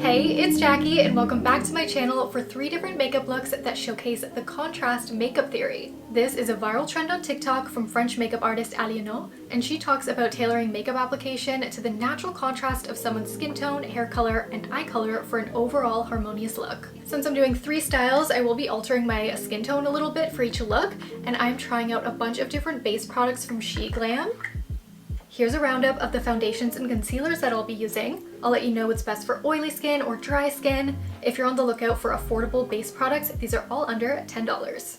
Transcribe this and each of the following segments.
Hey, it's Jackie and welcome back to my channel for 3 different makeup looks that showcase the contrast makeup theory. This is a viral trend on TikTok from French makeup artist Alieno, and she talks about tailoring makeup application to the natural contrast of someone's skin tone, hair color, and eye color for an overall harmonious look. Since I'm doing 3 styles, I will be altering my skin tone a little bit for each look, and I'm trying out a bunch of different base products from SHEGLAM. Here's a roundup of the foundations and concealers that I'll be using. I'll let you know what's best for oily skin or dry skin. If you're on the lookout for affordable base products, these are all under $10.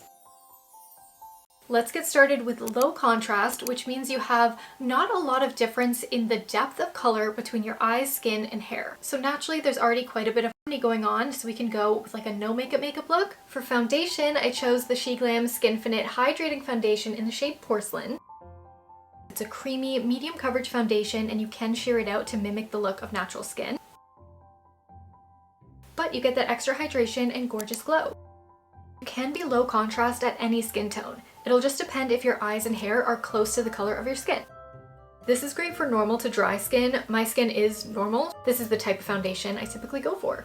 Let's get started with low contrast, which means you have not a lot of difference in the depth of color between your eyes, skin, and hair. So naturally, there's already quite a bit of harmony going on, so we can go with like a no makeup look. For foundation, I chose the SHEGLAM Skinfinite Hydrating Foundation in the shade Porcelain. It's a creamy, medium coverage foundation and you can sheer it out to mimic the look of natural skin. But you get that extra hydration and gorgeous glow. You can be low contrast at any skin tone. It'll just depend if your eyes and hair are close to the color of your skin. This is great for normal to dry skin. My skin is normal. This is the type of foundation I typically go for.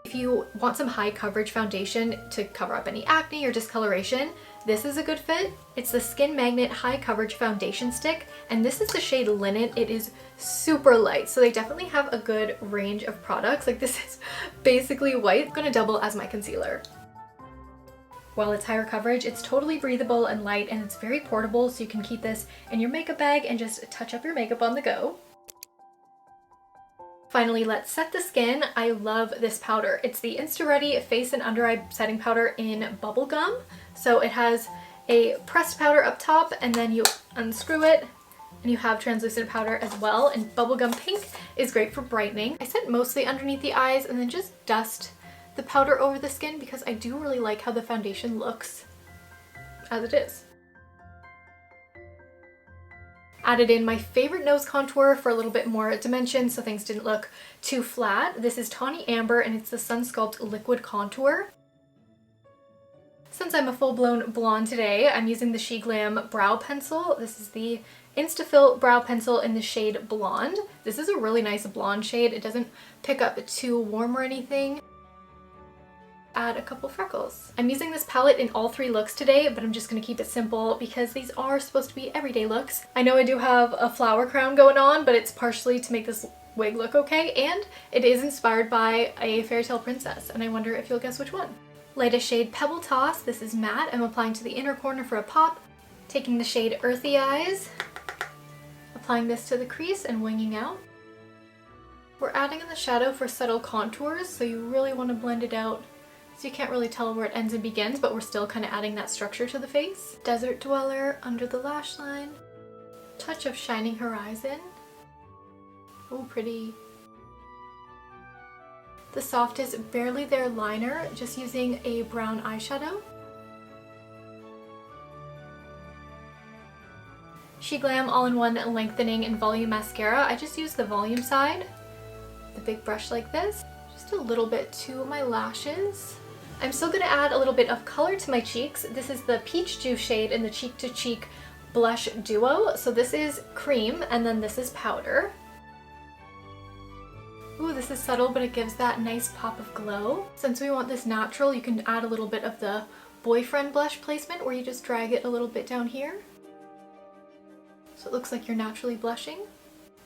If you want some high coverage foundation to cover up any acne or discoloration, this is a good fit. It's the Skin Magnet High Coverage Foundation Stick, and this is the shade Linen. It is super light, so they definitely have a good range of products. Like, this is basically white. It's gonna double as my concealer. While it's higher coverage, it's totally breathable and light, and it's very portable, so you can keep this in your makeup bag and just touch up your makeup on the go. Finally, let's set the skin. I love this powder. It's the Insta-Ready Face and Under Eye Setting Powder in Bubblegum. So it has a pressed powder up top, and then you unscrew it, and you have translucent powder as well. And Bubblegum Pink is great for brightening. I set mostly underneath the eyes and then just dust the powder over the skin because I do really like how the foundation looks as it is. Added in my favorite nose contour for a little bit more dimension so things didn't look too flat. This is Tawny Amber and it's the Sun Sculpt Liquid Contour. Since I'm a full-blown blonde today, I'm using the SHEGLAM Brow Pencil. This is the Instafill Brow Pencil in the shade Blonde. This is a really nice blonde shade. It doesn't pick up too warm or anything. Add a couple freckles. I'm using this palette in all 3 looks today, but I'm just gonna keep it simple because these are supposed to be everyday looks. I know I do have a flower crown going on, but it's partially to make this wig look okay, and it is inspired by a fairy tale princess, and I wonder if you'll guess which one. Lightest shade Pebble Toss. This is matte. I'm applying to the inner corner for a pop. Taking the shade Earthy Eyes, applying this to the crease and winging out. We're adding in the shadow for subtle contours, so you really want to blend it out so you can't really tell where it ends and begins, but we're still kind of adding that structure to the face. Desert Dweller under the lash line. Touch of Shining Horizon. Oh, pretty. The softest Barely There liner, just using a brown eyeshadow. SHEGLAM All-in-One Lengthening and Volume Mascara. I just use the volume side, the big brush like this, just a little bit to my lashes. I'm still going to add a little bit of color to my cheeks. This is the Peach Juice shade in the Cheek to Cheek Blush Duo. So this is cream and then this is powder. Ooh, this is subtle, but it gives that nice pop of glow. Since we want this natural, you can add a little bit of the Boyfriend blush placement where you just drag it a little bit down here, so it looks like you're naturally blushing.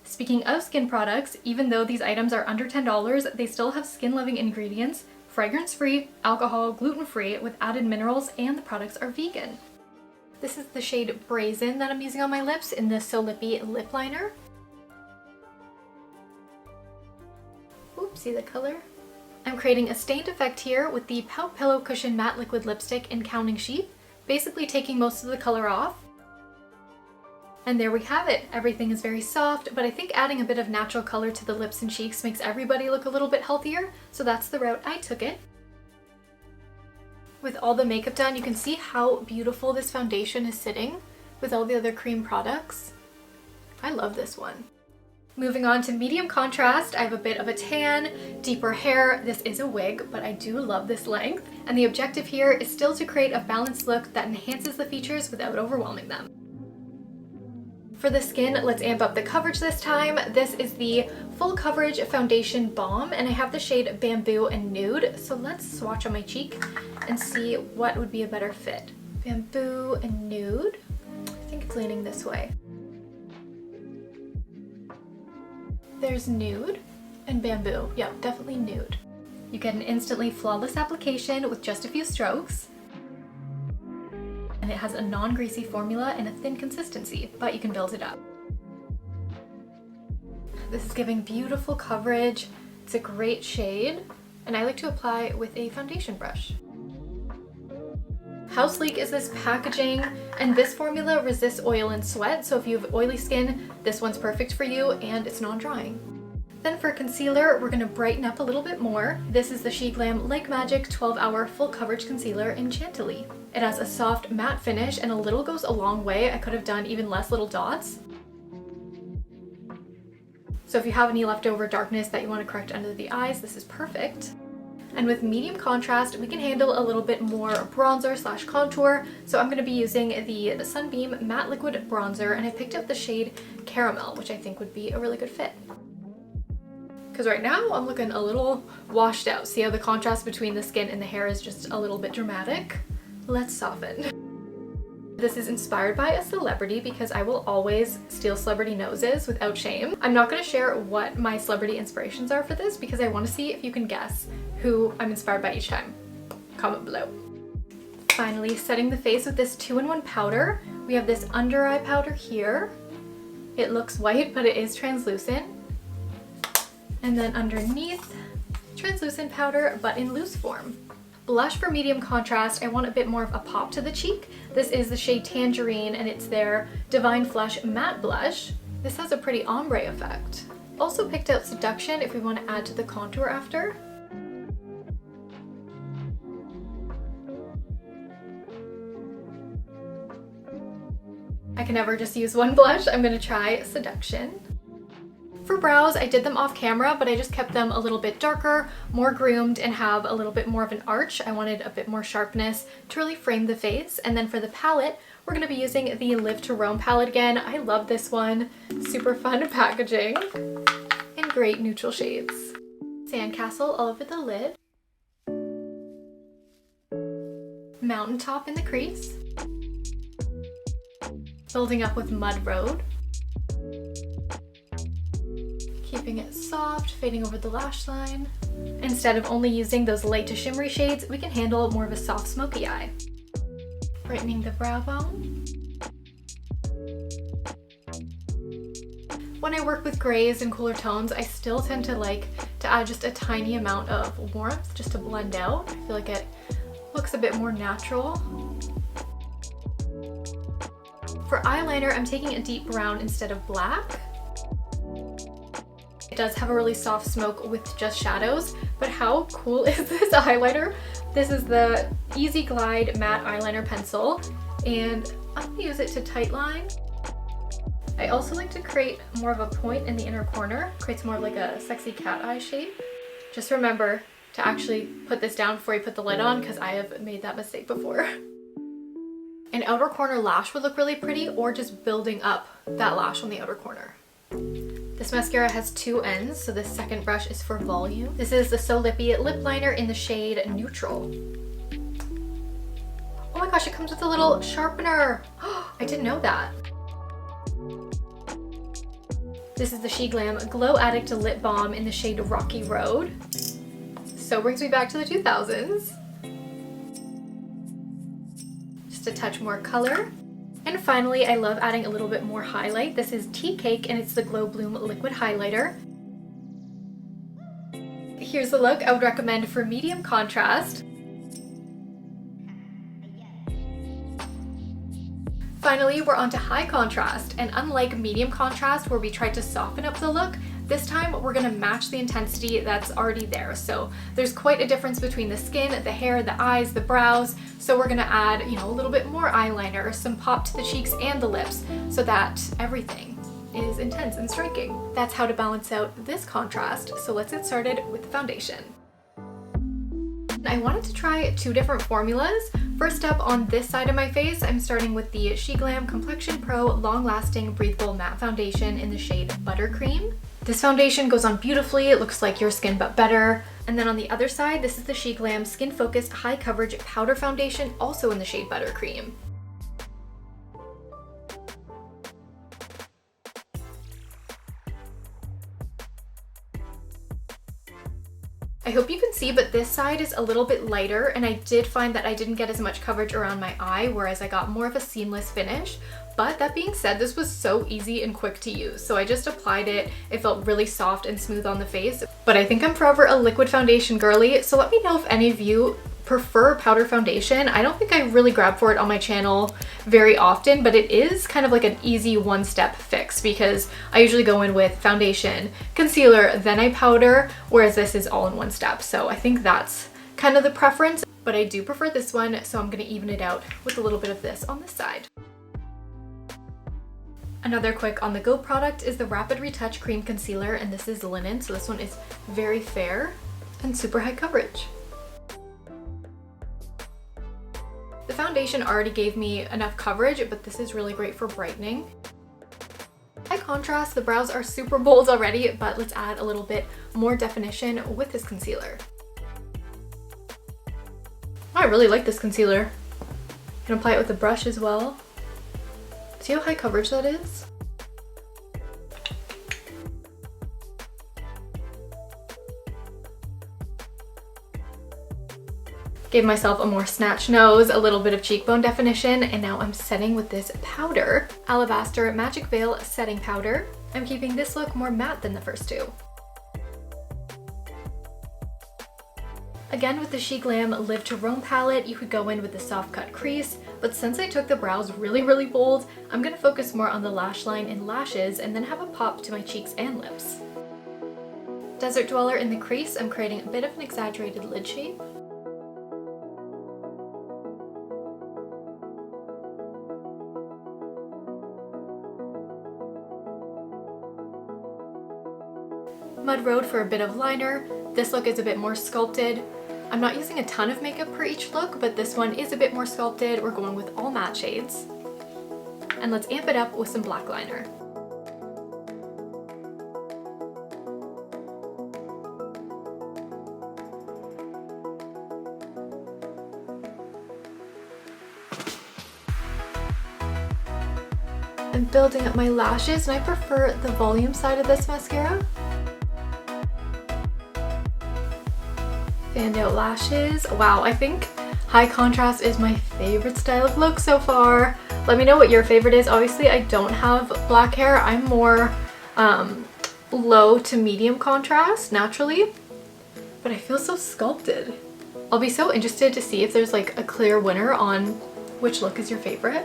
Speaking of skin products, even though these items are under $10, they still have skin-loving ingredients, fragrance-free, alcohol, gluten-free, with added minerals, and the products are vegan. This is the shade Brazen that I'm using on my lips in the So Lippy lip liner. Oops, see the color? I'm creating a stained effect here with the Pout Pillow Cushion Matte Liquid Lipstick in Counting Sheep, basically taking most of the color off. And there we have it. Everything is very soft, but I think adding a bit of natural color to the lips and cheeks makes everybody look a little bit healthier, so that's the route I took it. With all the makeup done, you can see how beautiful this foundation is sitting with all the other cream products. I love this one. Moving on to medium contrast, I have a bit of a tan, deeper hair. This is a wig, but I do love this length. And the objective here is still to create a balanced look that enhances the features without overwhelming them. For the skin, let's amp up the coverage this time. This is the Full Coverage Foundation Balm, and I have the shade Bamboo and Nude. So let's swatch on my cheek and see what would be a better fit. Bamboo and Nude. I think it's leaning this way. There's Nude and Bamboo. Yeah, definitely Nude. You get an instantly flawless application with just a few strokes. And it has a non-greasy formula and a thin consistency, but you can build it up. This is giving beautiful coverage. It's a great shade, and I like to apply with a foundation brush. How sleek is this packaging? And this formula resists oil and sweat, so if you have oily skin, this one's perfect for you, and it's non-drying. Then for concealer, we're going to brighten up a little bit more. This is the SHEGLAM Like Magic 12-Hour Full Coverage Concealer in Chantilly. It has a soft matte finish, and a little goes a long way. I could have done even less little dots. So if you have any leftover darkness that you want to correct under the eyes, this is perfect. And with medium contrast, we can handle a little bit more bronzer / contour. So I'm going to be using the Sunbeam Matte Liquid Bronzer, and I picked up the shade Caramel, which I think would be a really good fit. Because right now I'm looking a little washed out. See how the contrast between the skin and the hair is just a little bit dramatic? Let's soften. This is inspired by a celebrity because I will always steal celebrity noses without shame. I'm not going to share what my celebrity inspirations are for this because I want to see if you can guess who I'm inspired by each time. Comment below. Finally, setting the face with this 2-in-1 powder. We have this under eye powder here. It looks white, but it is translucent. And then underneath, translucent powder, but in loose form. Blush for medium contrast, I want a bit more of a pop to the cheek. This is the shade Tangerine, and it's their Divine Flush Matte Blush. This has a pretty ombre effect. Also picked out Seduction if we want to add to the contour after. I can never just use one blush. I'm going to try Seduction. For brows, I did them off camera, but I just kept them a little bit darker, more groomed, and have a little bit more of an arch. I wanted a bit more sharpness to really frame the face. And then for the palette, we're going to be using the Live to Roam palette again. I love this one. Super fun packaging and great neutral shades. Sandcastle all over the lid. Mountaintop in the crease. Building up with Mud Road. Keeping it soft, fading over the lash line. Instead of only using those light to shimmery shades, we can handle more of a soft smoky eye. Brightening the brow bone. When I work with grays and cooler tones, I still tend to like to add just a tiny amount of warmth just to blend out. I feel like it looks a bit more natural. For eyeliner, I'm taking a deep brown instead of black. It does have a really soft smoke with just shadows, but how cool is this eyeliner? This is the Easy Glide Matte Eyeliner Pencil, and I'm gonna use it to tightline. I also like to create more of a point in the inner corner, creates more of like a sexy cat eye shape. Just remember to actually put this down before you put the lid on, because I have made that mistake before. An outer corner lash would look really pretty, or just building up that lash on the outer corner. This mascara has two ends, so this second brush is for volume. This is the So Lippy lip liner in the shade Neutral. Oh my gosh, it comes with a little sharpener. I didn't know that. This is the SHEGLAM Glow Addict Lip Balm in the shade Rocky Road. So brings me back to the 2000s. Just a touch more color. And finally, I love adding a little bit more highlight. This is Tea Cake, and it's the Glow Bloom Liquid Highlighter. Here's the look I would recommend for medium contrast. Finally, we're on to high contrast, and unlike medium contrast where we tried to soften up the look, this time we're gonna match the intensity that's already there. So there's quite a difference between the skin, the hair, the eyes, the brows. So we're gonna add, a little bit more eyeliner, some pop to the cheeks and the lips so that everything is intense and striking. That's how to balance out this contrast. So let's get started with the foundation. I wanted to try two different formulas. First up, on this side of my face, I'm starting with the SHEGLAM Complexion Pro Long Lasting Breathable Matte Foundation in the shade Buttercream. This foundation goes on beautifully. It looks like your skin but better. And then on the other side, this is the SHEGLAM Skin Focused High Coverage Powder Foundation, also in the shade Buttercream. I hope you can see, but this side is a little bit lighter, and I did find that I didn't get as much coverage around my eye, whereas I got more of a seamless finish. But that being said, this was so easy and quick to use. So I just applied it. It felt really soft and smooth on the face. But I think I'm forever a liquid foundation girly, so let me know if any of you prefer powder foundation. I don't think I really grab for it on my channel very often, but it is kind of like an easy one-step fix because I usually go in with foundation, concealer, then I powder, whereas this is all in one step. So I think that's kind of the preference, but I do prefer this one, so I'm gonna even it out with a little bit of this on this side. Another quick on-the-go product is the Rapid Retouch Cream Concealer, and this is linen, so this one is very fair and super high coverage. The foundation already gave me enough coverage, but this is really great for brightening. High contrast, the brows are super bold already, but let's add a little bit more definition with this concealer. I really like this concealer. You can apply it with a brush as well. See how high coverage that is? Gave myself a more snatched nose, a little bit of cheekbone definition, and now I'm setting with this powder. Alabaster Magic Veil Setting Powder. I'm keeping this look more matte than the first two. Again, with the SHEGLAM Live to Roam palette, you could go in with the soft cut crease, but since I took the brows really bold, I'm gonna focus more on the lash line and lashes and then have a pop to my cheeks and lips. Desert Dweller in the crease, I'm creating a bit of an exaggerated lid shape. Mud Road for a bit of liner. This look is a bit more sculpted. I'm not using a ton of makeup for each look, but this one is a bit more sculpted. We're going with all matte shades. And let's amp it up with some black liner. I'm building up my lashes, and I prefer the volume side of this mascara. Fanned out lashes. Wow, I think high contrast is my favorite style of look so far. Let me know what your favorite is. Obviously, I don't have black hair. I'm more low to medium contrast naturally, but I feel so sculpted. I'll be so interested to see if there's like a clear winner on which look is your favorite.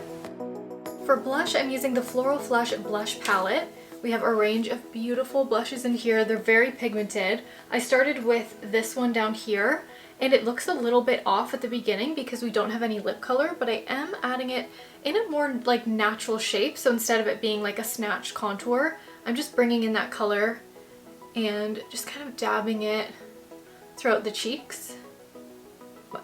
For blush, I'm using the Floral Flush Blush Palette. We have a range of beautiful blushes in here. They're very pigmented. I started with this one down here, and it looks a little bit off at the beginning because we don't have any lip color, but I am adding it in a more like natural shape. So instead of it being like a snatched contour, I'm just bringing in that color and just kind of dabbing it throughout the cheeks.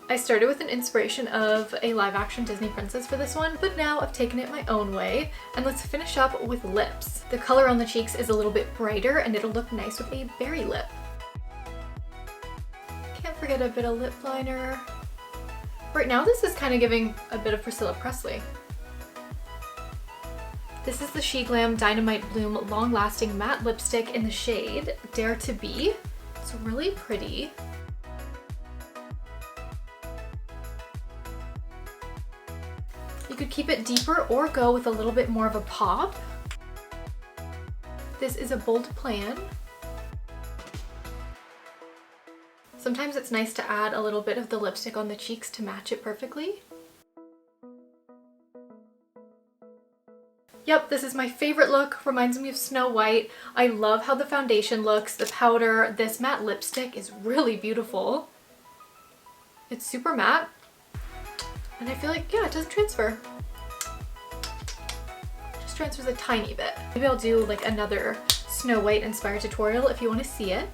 I started with an inspiration of a live action Disney princess for this one, but now I've taken it my own way. And let's finish up with lips. The color on the cheeks is a little bit brighter and it'll look nice with a berry lip. Can't forget a bit of lip liner. Right now this is kind of giving a bit of Priscilla Presley. This is the SHEGLAM Dynamite Bloom Long Lasting Matte Lipstick in the shade Dare to Be. It's really pretty. You could keep it deeper or go with a little bit more of a pop. This is a bold plan. Sometimes it's nice to add a little bit of the lipstick on the cheeks to match it perfectly. Yep, this is my favorite look. Reminds me of Snow White. I love how the foundation looks, the powder. This matte lipstick is really beautiful. It's super matte. And I feel like, yeah, it doesn't transfer. Just transfers a tiny bit. Maybe I'll do like another Snow White inspired tutorial if you want to see it.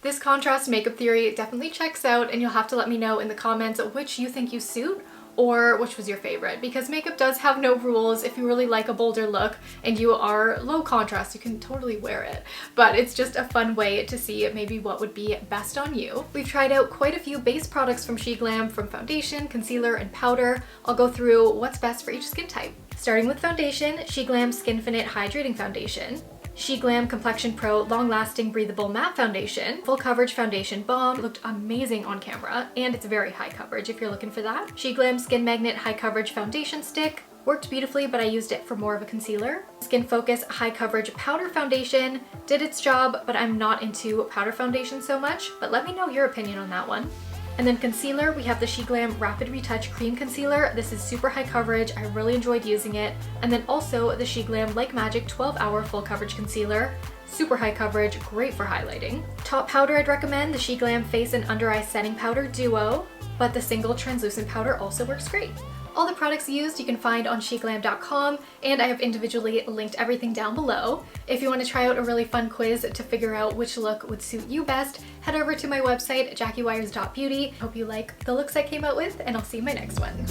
This contrast makeup theory definitely checks out, and you'll have to let me know in the comments which you think you suit or which was your favorite, because makeup does have no rules. If you really like a bolder look and you are low contrast, you can totally wear it, but it's just a fun way to see maybe what would be best on you. We've tried out quite a few base products from SHEGLAM, from foundation, concealer, and powder. I'll go through what's best for each skin type. Starting with foundation, SHEGLAM Skinfinite Hydrating Foundation, SHEGLAM Complexion Pro Long Lasting Breathable Matte Foundation, Full Coverage Foundation Balm, looked amazing on camera, and it's very high coverage if you're looking for that. SHEGLAM Skin Magnet High Coverage Foundation Stick, worked beautifully, but I used it for more of a concealer. Skin Focus High Coverage Powder Foundation did its job, but I'm not into powder foundation so much, but let me know your opinion on that one. And then concealer, we have the SHEGLAM Rapid Retouch Cream Concealer. This is super high coverage. I really enjoyed using it. And then also the SHEGLAM Like Magic 12-Hour Full Coverage Concealer. Super high coverage, great for highlighting. Top powder I'd recommend, the SHEGLAM Face and Under Eye Setting Powder Duo, but the single translucent powder also works great. All the products used you can find on SHEGLAM.com, and I have individually linked everything down below. If you want to try out a really fun quiz to figure out which look would suit you best, head over to my website, JackieWyers.beauty. Hope you like the looks I came out with, and I'll see you in my next one.